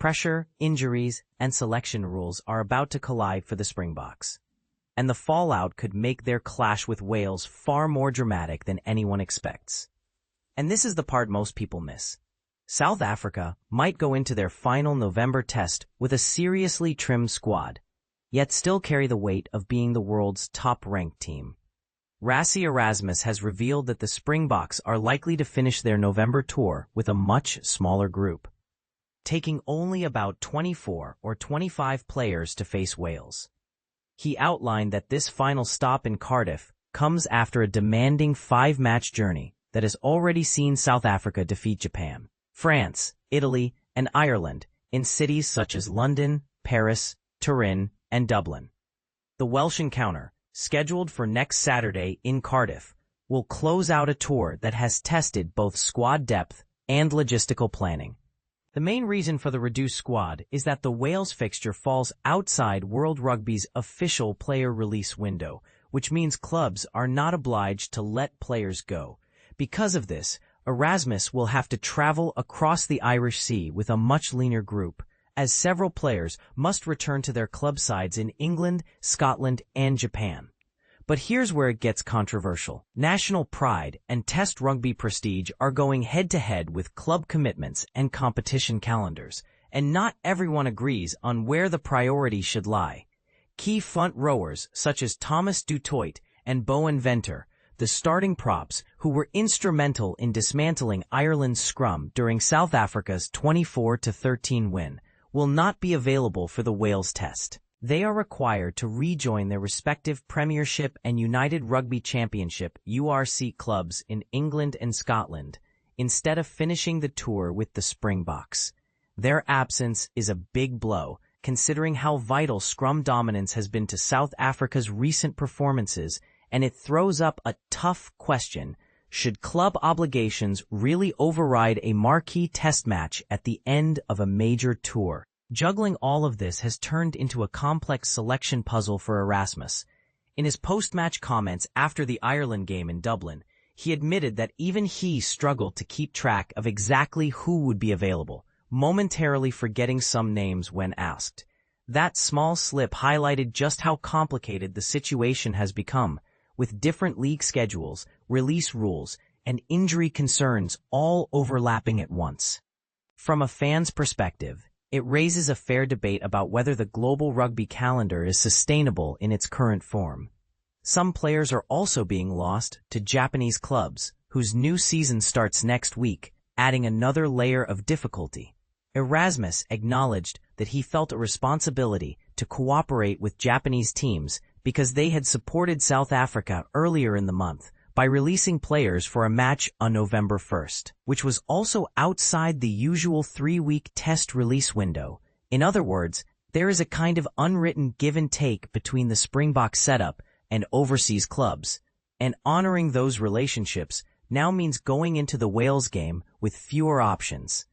Pressure, injuries, and selection rules are about to collide for the Springboks, and the fallout could make their clash with Wales far more dramatic than anyone expects. And this is the part most people miss. South Africa might go into their final November test with a seriously trimmed squad, yet still carry the weight of being the world's top-ranked team. Rassie Erasmus has revealed that the Springboks are likely to finish their November tour with a much smaller group, taking only about 24 or 25 players to face Wales. He outlined that this final stop in Cardiff comes after a demanding 5-match journey that has already seen South Africa defeat Japan, France, Italy, and Ireland in cities such as London, Paris, Turin, and Dublin. The Welsh encounter, scheduled for next Saturday in Cardiff, will close out a tour that has tested both squad depth and logistical planning. The main reason for the reduced squad is that the Wales fixture falls outside World Rugby's official player release window, which means clubs are not obliged to let players go. Because of this, Erasmus will have to travel across the Irish Sea with a much leaner group, as several players must return to their club sides in England, Scotland, and Japan. But here's where it gets controversial. National pride and Test rugby prestige are going head-to-head with club commitments and competition calendars, and not everyone agrees on where the priority should lie. Key front rowers such as Thomas du Toit and Bowen Venter, the starting props who were instrumental in dismantling Ireland's scrum during South Africa's 24-13 win, will not be available for the Wales test. They are required to rejoin their respective Premiership and United Rugby Championship (URC) clubs in England and Scotland, instead of finishing the tour with the Springboks. Their absence is a big blow, considering how vital scrum dominance has been to South Africa's recent performances, and it throws up a tough question: should club obligations really override a marquee test match at the end of a major tour? Juggling all of this has turned into a complex selection puzzle for Erasmus. In his post-match comments after the Ireland game in Dublin, he admitted that even he struggled to keep track of exactly who would be available, momentarily forgetting some names when asked. That small slip highlighted just how complicated the situation has become, with different league schedules, release rules, and injury concerns all overlapping at once. From a fan's perspective, it raises a fair debate about whether the global rugby calendar is sustainable in its current form. Some players are also being lost to Japanese clubs, whose new season starts next week, adding another layer of difficulty. Erasmus acknowledged that he felt a responsibility to cooperate with Japanese teams because they had supported South Africa earlier in the month by releasing players for a match on November 1st, which was also outside the usual 3-week test release window. In other words, there is a kind of unwritten give and take between the Springbok setup and overseas clubs, and honoring those relationships now means going into the Wales game with fewer options.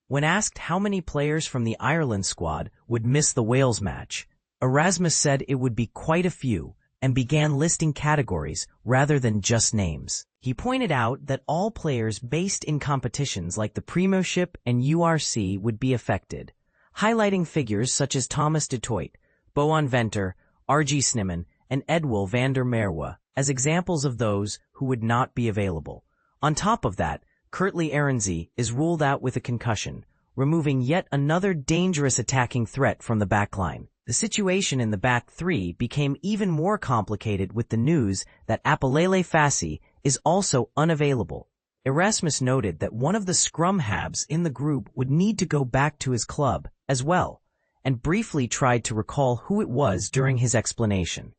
When asked how many players from the Ireland squad would miss the Wales match, Erasmus said it would be quite a few, and began listing categories rather than just names. He pointed out that all players based in competitions like the Premiership and URC would be affected, highlighting figures such as Thomas du Toit, Bowen Venter, R.G. Snyman, and Edwill van der Merwe as examples of those who would not be available. On top of that, Kurtley Arendse is ruled out with a concussion, removing yet another dangerous attacking threat from the backline. The situation in the back three became even more complicated with the news that Apalele Fassi is also unavailable. Erasmus noted that one of the scrum halves in the group would need to go back to his club as well, and briefly tried to recall who it was during his explanation.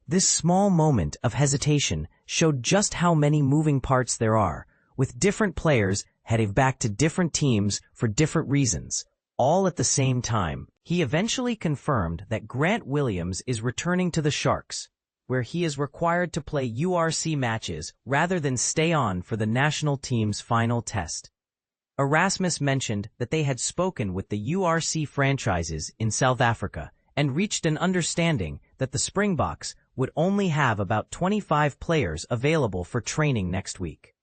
This small moment of hesitation showed just how many moving parts there are, with different players heading back to different teams for different reasons, all at the same time. He eventually confirmed that Grant Williams is returning to the Sharks, where he is required to play URC matches rather than stay on for the national team's final test. Erasmus mentioned that they had spoken with the URC franchises in South Africa and reached an understanding that the Springboks would only have about 25 players available for training next week.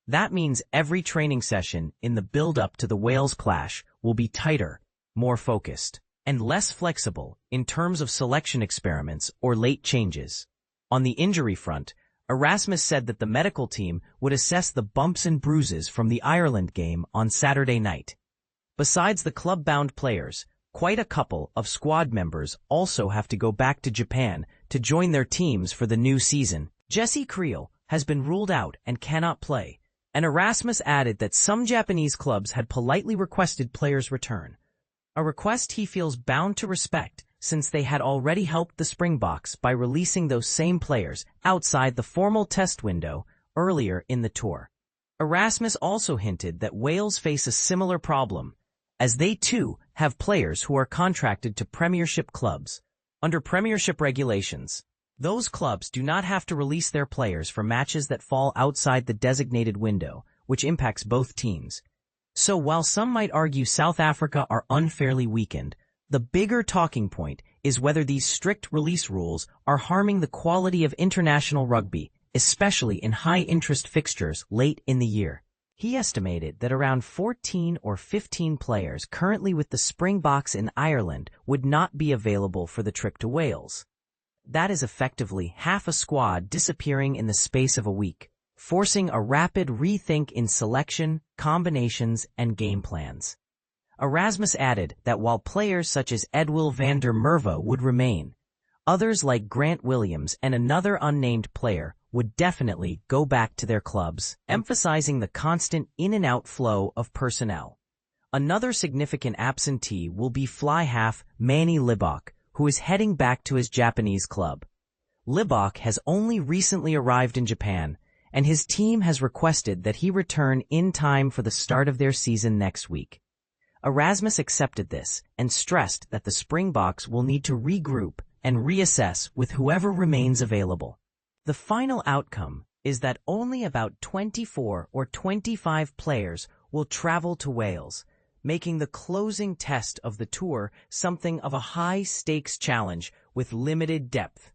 That means every training session in the build-up to the Wales clash will be tighter, more focused, and less flexible in terms of selection experiments or late changes. On the injury front, Erasmus said that the medical team would assess the bumps and bruises from the Ireland game on Saturday night. Besides the club-bound players, quite a couple of squad members also have to go back to Japan to join their teams for the new season. Jesse Creel has been ruled out and cannot play, and Erasmus added that some Japanese clubs had politely requested players return, a request he feels bound to respect since they had already helped the Springboks by releasing those same players outside the formal test window earlier in the tour. Erasmus also hinted that Wales face a similar problem, as they too have players who are contracted to Premiership clubs. Under Premiership regulations, those clubs do not have to release their players for matches that fall outside the designated window, which impacts both teams. So while some might argue South Africa are unfairly weakened, the bigger talking point is whether these strict release rules are harming the quality of international rugby, especially in high-interest fixtures late in the year. He estimated that around 14 or 15 players currently with the Springboks in Ireland would not be available for the trip to Wales. That is effectively half a squad disappearing in the space of a week, forcing a rapid rethink in selection, combinations, and game plans. Erasmus added that while players such as Edwill van der Merwe would remain, others like Grant Williams and another unnamed player would definitely go back to their clubs, emphasizing the constant in-and-out flow of personnel. Another significant absentee will be fly half Manny Libbok, who is heading back to his Japanese club. Libbok has only recently arrived in Japan, and his team has requested that he return in time for the start of their season next week. Erasmus accepted this and stressed that the Springboks will need to regroup and reassess with whoever remains available. The final outcome is that only about 24 or 25 players will travel to Wales, making the closing test of the tour something of a high-stakes challenge with limited depth.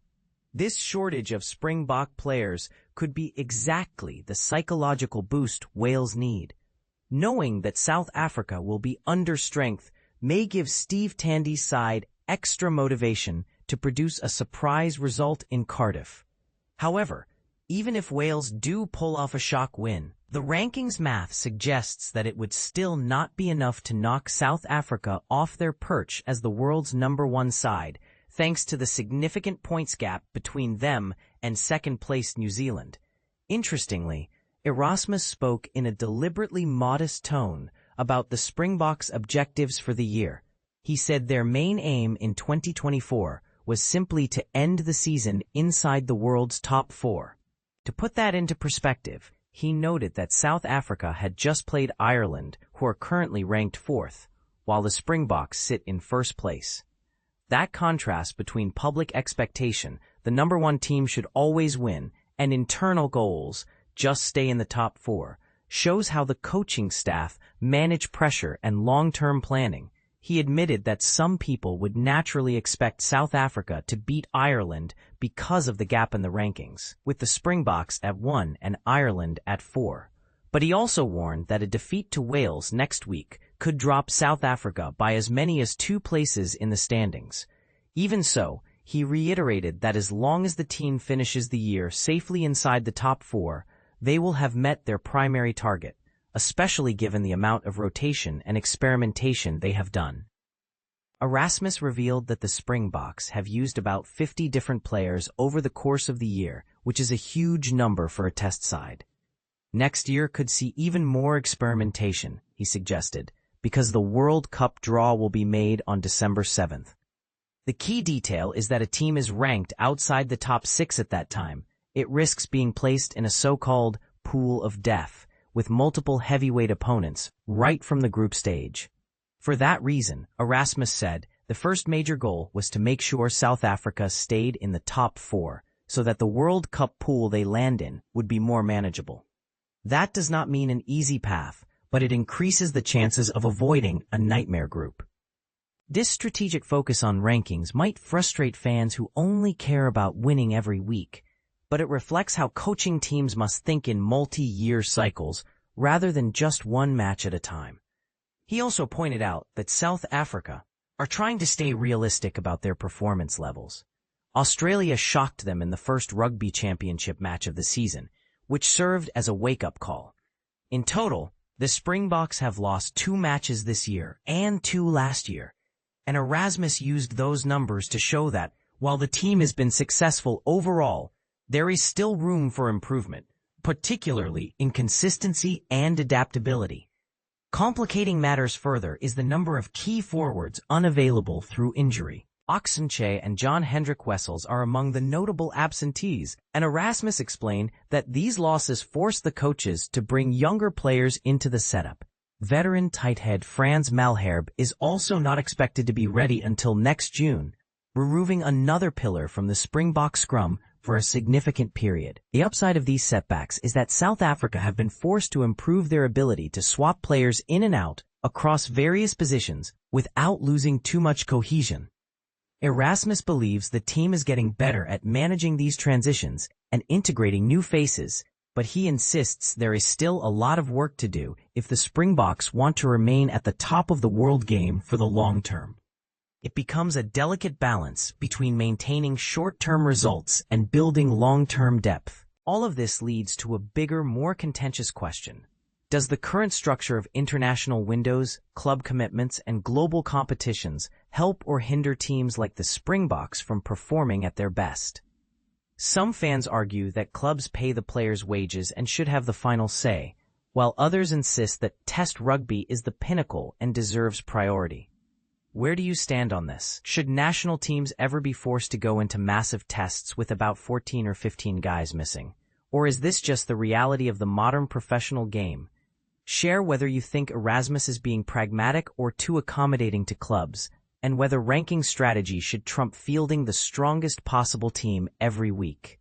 This shortage of Springbok players could be exactly the psychological boost Wales need. Knowing that South Africa will be under strength may give Steve Tandy's side extra motivation to produce a surprise result in Cardiff. However, even if Wales do pull off a shock win, the rankings math suggests that it would still not be enough to knock South Africa off their perch as the world's #1 side, thanks to the significant points gap between them and second-placed New Zealand. Interestingly, Erasmus spoke in a deliberately modest tone about the Springboks' objectives for the year. He said their main aim in 2024 was simply to end the season inside the world's top 4. To put that into perspective, he noted that South Africa had just played Ireland, who are currently ranked 4th, while the Springboks sit in 1st place. That contrast between public expectation, the #1 team should always win, and internal goals, just stay in the top 4, shows how the coaching staff manage pressure and long-term planning. He admitted that some people would naturally expect South Africa to beat Ireland because of the gap in the rankings, with the Springboks at 1 and Ireland at 4. But he also warned that a defeat to Wales next week could drop South Africa by as many as 2 places in the standings. Even so, he reiterated that as long as the team finishes the year safely inside the top 4, they will have met their primary target, especially given the amount of rotation and experimentation they have done. Erasmus revealed that the Springboks have used about 50 different players over the course of the year, which is a huge number for a test side. Next year could see even more experimentation, he suggested, because the World Cup draw will be made on December 7th. The key detail is that a team is ranked outside the top 6 at that time. It risks being placed in a so-called pool of death, with multiple heavyweight opponents right from the group stage. For that reason, Erasmus said, the first major goal was to make sure South Africa stayed in the top 4, so that the World Cup pool they land in would be more manageable. That does not mean an easy path, but it increases the chances of avoiding a nightmare group. This strategic focus on rankings might frustrate fans who only care about winning every week, but it reflects how coaching teams must think in multi-year cycles rather than just one match at a time. He also pointed out that South Africa are trying to stay realistic about their performance levels. Australia shocked them in the first rugby championship match of the season, which served as a wake-up call. In total, the Springboks have lost 2 matches this year and 2 last year, and Erasmus used those numbers to show that, while the team has been successful overall, there is still room for improvement, particularly in consistency and adaptability. Complicating matters further is the number of key forwards unavailable through injury. Oxenche and John Hendrik Wessels are among the notable absentees, and Erasmus explained that these losses force the coaches to bring younger players into the setup. Veteran tight head Frans Malherbe is also not expected to be ready until next June, removing another pillar from the Springbok scrum for a significant period. The upside of these setbacks is that South Africa have been forced to improve their ability to swap players in and out across various positions without losing too much cohesion. Erasmus believes the team is getting better at managing these transitions and integrating new faces, but he insists there is still a lot of work to do if the Springboks want to remain at the top of the world game for the long term. It becomes a delicate balance between maintaining short-term results and building long-term depth. All of this leads to a bigger, more contentious question. Does the current structure of international windows, club commitments, and global competitions help or hinder teams like the Springboks from performing at their best? Some fans argue that clubs pay the players' wages and should have the final say, while others insist that Test rugby is the pinnacle and deserves priority. Where do you stand on this? Should national teams ever be forced to go into massive tests with about 14 or 15 guys missing? Or is this just the reality of the modern professional game? Share whether you think Erasmus is being pragmatic or too accommodating to clubs, and whether ranking strategy should trump fielding the strongest possible team every week.